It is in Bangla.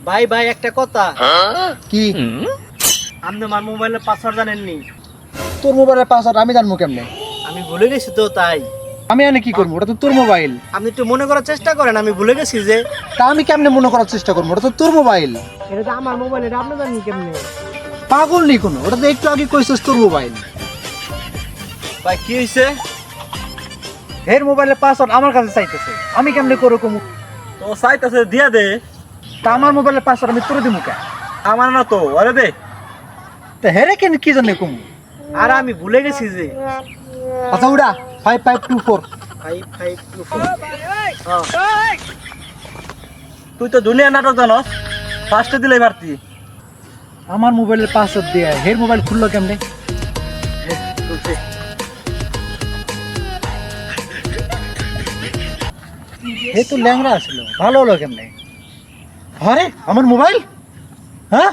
ভাই ভাই একটা কথা, কি? আপনি আমার মোবাইলের পাসওয়ার্ড জানেননি? তোর মোবাইলের পাসওয়ার্ড আমি জানবো কেমনে? আমি ভুলে গেছি তো তাই। আমি এনে কি করবো? ওটা তো তোর মোবাইল। আপনি একটু মনে করার চেষ্টা করেন, আমি ভুলে গেছি যে। তা আমি কেমনে মনে করার চেষ্টা করবো? ওটা তো তোর মোবাইল। এটা তো আমার মোবাইল, এটা আপনি জানেন কেমনে? পাগল নি কোনো, ওটা তো একটু আগে কইছিস তোর মোবাইল। ভাই কি হয়েছে? এর মোবাইলের পাসওয়ার্ড আমার কাছে চাইতেছে, আমি কেমনে করে কমু? তো চাইতেছে দিয়া দে। তা আমার মোবাইলের পাসওয়ার্ড আমি তোর দিমু কে? আমার না তো, আরে দে। তা হেরে কেন কি জানে কমু? আর আমি ভুলে গেছি যে। আচ্ছা উড়া 5524। 5524। তুই তো দুনিয়া নাটক জানস, ফার্স্টে দিলেই পারতি। আমার মোবাইলের পাসওয়ার্ড দিয়ে হের মোবাইল খুললো কেমনে? হে তো ল্যাংড়া আসলো, ভালো হলো কেমনে? আরে আমার মোবাইল, হ্যাঁ